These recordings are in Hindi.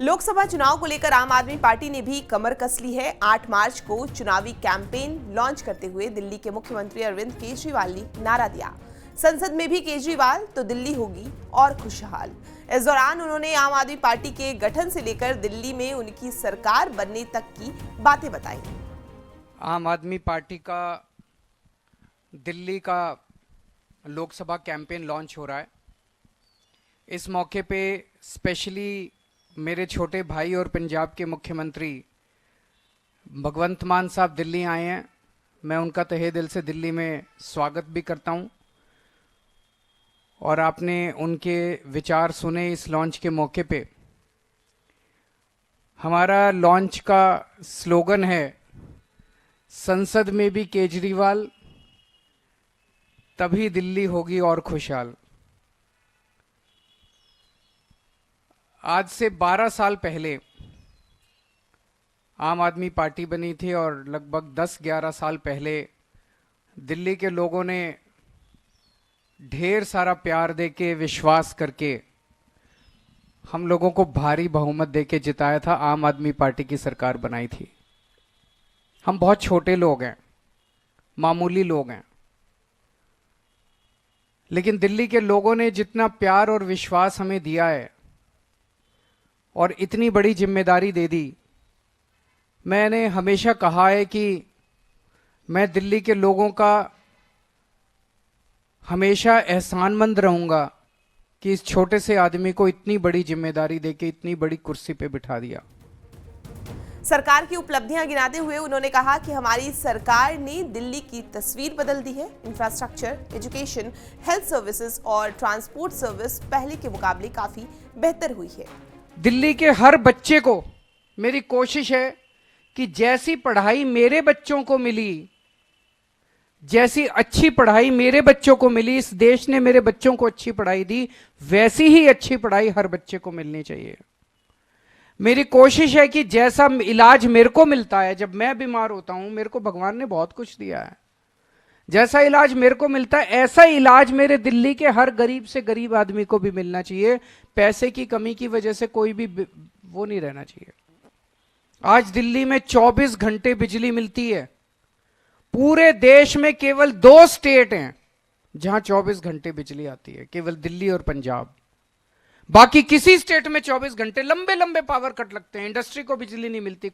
लोकसभा चुनाव को लेकर आम आदमी पार्टी ने भी कमर कस ली है। 8 मार्च को चुनावी कैंपेन लॉन्च करते हुए दिल्ली के मुख्यमंत्री अरविंद केजरीवाल ने नारा दिया, संसद में भी केजरीवाल तो दिल्ली होगी और खुशहाल। इस दौरान उन्होंने आम आदमी पार्टी के गठन से लेकर दिल्ली में उनकी सरकार बनने तक की बातें बताई। आम आदमी पार्टी का दिल्ली का लोकसभा कैंपेन लॉन्च हो रहा है। इस मौके पे स्पेशली मेरे छोटे भाई और पंजाब के मुख्यमंत्री भगवंत मान साहब दिल्ली आए हैं। मैं उनका तहे दिल से दिल्ली में स्वागत भी करता हूं और आपने उनके विचार सुने इस लॉन्च के मौके पे। हमारा लॉन्च का स्लोगन है, संसद में भी केजरीवाल तभी दिल्ली होगी और खुशहाल। आज से 12 साल पहले आम आदमी पार्टी बनी थी और लगभग 10-11 साल पहले दिल्ली के लोगों ने ढेर सारा प्यार देके, विश्वास करके हम लोगों को भारी बहुमत देके जिताया था। आम आदमी पार्टी की सरकार बनाई थी। हम बहुत छोटे लोग हैं, मामूली लोग हैं, लेकिन दिल्ली के लोगों ने जितना प्यार और विश्वास हमें दिया है और इतनी बड़ी जिम्मेदारी दे दी। मैंने हमेशा कहा है कि मैं दिल्ली के लोगों का हमेशा एहसानमंद रहूंगा कि इस छोटे से आदमी को इतनी बड़ी जिम्मेदारी देके इतनी बड़ी कुर्सी पे बिठा दिया। सरकार की उपलब्धियां गिनाते हुए उन्होंने कहा कि हमारी सरकार ने दिल्ली की तस्वीर बदल दी है। इंफ्रास्ट्रक्चर, एजुकेशन, हेल्थ सर्विसेज और ट्रांसपोर्ट सर्विस पहले के मुकाबले काफी बेहतर हुई है। दिल्ली के हर बच्चे को मेरी कोशिश है कि जैसी पढ़ाई मेरे बच्चों को मिली, जैसी अच्छी पढ़ाई मेरे बच्चों को मिली, इस देश ने मेरे बच्चों को अच्छी पढ़ाई दी, वैसी ही अच्छी पढ़ाई हर बच्चे को मिलनी चाहिए। मेरी कोशिश है कि जैसा इलाज मेरे को मिलता है जब मैं बीमार होता हूं, मेरे को भगवान ने बहुत कुछ दिया है, जैसा इलाज मेरे को मिलता है ऐसा इलाज मेरे दिल्ली के हर गरीब से गरीब आदमी को भी मिलना चाहिए। पैसे की कमी की वजह से कोई भी वो नहीं रहना चाहिए। आज दिल्ली में 24 घंटे बिजली मिलती है। पूरे देश में केवल 2 स्टेट हैं जहां 24 घंटे बिजली आती है, केवल दिल्ली और पंजाब। बाकी किसी स्टेट में 24 घंटे लंबे लंबे पावर कट लगते हैं। इंडस्ट्री को बिजली नहीं मिलती,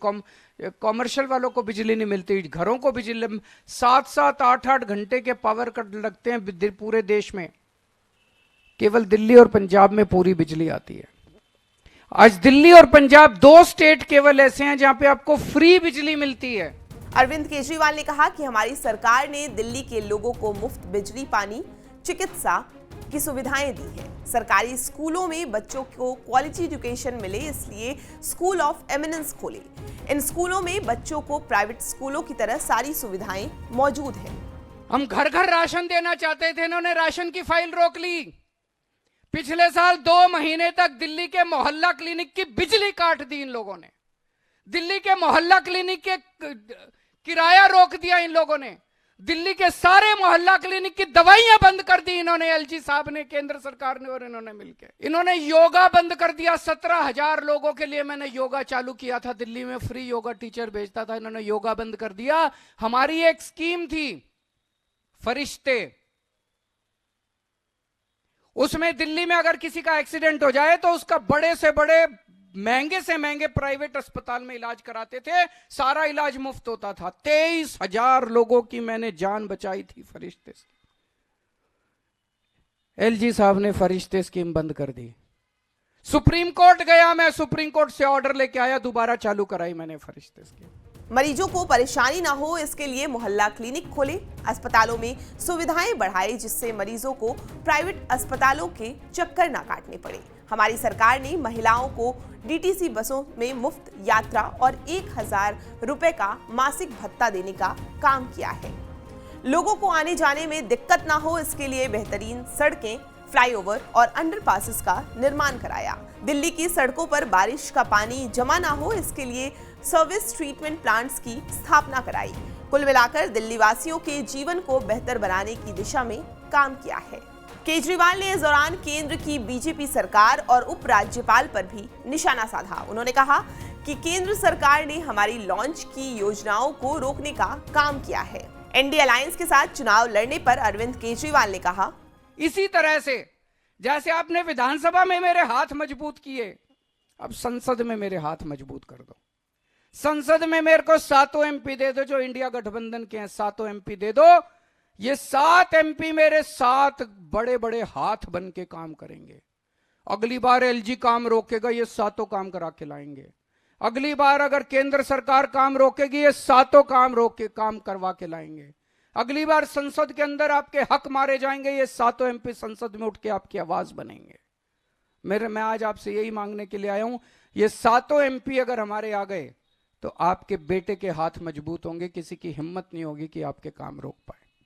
कॉमर्शियल वालों को बिजली नहीं मिलती, घरों को बिजली 7-7, 8-8 घंटे के पावर कट लगते हैं पूरे देश में। केवल दिल्ली और पंजाब में पूरी बिजली आती है। आज दिल्ली और पंजाब 2 स्टेट केवल ऐसे हैं जहां पे आपको फ्री बिजली मिलती है। अरविंद केजरीवाल ने कहा कि हमारी सरकार ने दिल्ली के लोगों को मुफ्त बिजली, पानी, चिकित्सा की सुविधाएं दी हैं। सरकारी स्कूलों में बच्चों को क्वालिटी एजुकेशन मिले, इसलिए स्कूल ऑफ एमिनेंस खोले। इन स्कूलों में बच्चों को प्राइवेट स्कूलों की तरह सारी सुविधाएं मौजूद हैं। हम घर घर राशन देना चाहते थे, इन्होंने राशन की फाइल रोक ली। पिछले साल 2 महीने तक दिल्ली के मोहल्ला क्लिनिक की बिजली काट दी इन लोगों ने। दिल्ली के मोहल्ला क्लिनिक के किराया रोक दिया इन लोगों ने। दिल्ली के सारे मोहल्ला क्लिनिक की दवाइयां बंद कर दी इन्होंने, एलजी साहब ने, केंद्र सरकार ने और इन्होंने मिलकर। इन्होंने योगा बंद कर दिया। 17,000 लोगों के लिए मैंने योगा चालू किया था दिल्ली में, फ्री योगा टीचर भेजता था, इन्होंने योगा बंद कर दिया। हमारी एक स्कीम थी फरिश्ते, उसमें दिल्ली में अगर किसी का एक्सीडेंट हो जाए तो उसका बड़े से बड़े, महंगे से महंगे प्राइवेट अस्पताल में इलाज कराते थे, सारा इलाज मुफ्त होता था। 23,000 लोगों की मैंने जान बचाई थी फरिश्ते से। एलजी साहब ने फरिश्ते स्कीम बंद कर दी। सुप्रीम कोर्ट गया मैं, सुप्रीम कोर्ट से ऑर्डर लेके आया, दोबारा चालू कराई मैंने फरिश्ते स्कीम। मरीजों को परेशानी ना हो इसके लिए मोहल्ला क्लिनिक खोले, अस्पतालों में सुविधाएं बढ़ाए, जिससे मरीजों को प्राइवेट अस्पतालों के चक्कर ना काटने पड़े। हमारी सरकार ने महिलाओं को डीटीसी बसों में मुफ्त यात्रा और 1,000 रुपए का मासिक भत्ता देने का काम किया है। लोगों को आने जाने में दिक्कत ना हो इसके लिए बेहतरीन सड़कें, फ्लाईओवर और अंडरपासेस का निर्माण कराया। दिल्ली की सड़कों पर बारिश का पानी जमा ना हो इसके लिए सर्विस ट्रीटमेंट प्लांट्स की स्थापना कराई। कुल मिलाकर दिल्ली वासियों के जीवन को बेहतर बनाने की दिशा में काम किया है। केजरीवाल ने इस दौरान केंद्र की बीजेपी सरकार और उपराज्यपाल पर भी निशाना साधा। उन्होंने कहा कि केंद्र सरकार ने हमारी लॉन्च की योजनाओं को रोकने का काम किया है। एनडीए अलायंस के साथ चुनाव लड़ने पर अरविंद केजरीवाल ने कहा, इसी तरह से जैसे आपने विधानसभा में मेरे हाथ मजबूत किए, अब संसद में मेरे हाथ मजबूत कर दो। संसद में मेरे को 7 एमपी दे दो, जो इंडिया गठबंधन के हैं 7 एमपी दे दो। ये 7 एमपी मेरे 7 बड़े बड़े हाथ बन के काम करेंगे। अगली बार एलजी काम रोकेगा, ये 7 काम करा के लाएंगे। अगली बार अगर केंद्र सरकार काम रोकेगी, ये 7 काम करवा के लाएंगे। अगली बार संसद के अंदर आपके हक मारे जाएंगे, ये 7 एमपी संसद में उठ के आपकी आवाज बनेंगे। मैं आज आपसे यही मांगने के लिए आया हूं, ये 7 एमपी अगर हमारे आ गए तो आपके बेटे के हाथ मजबूत होंगे, किसी की हिम्मत नहीं होगी कि आपके काम रोक पाए।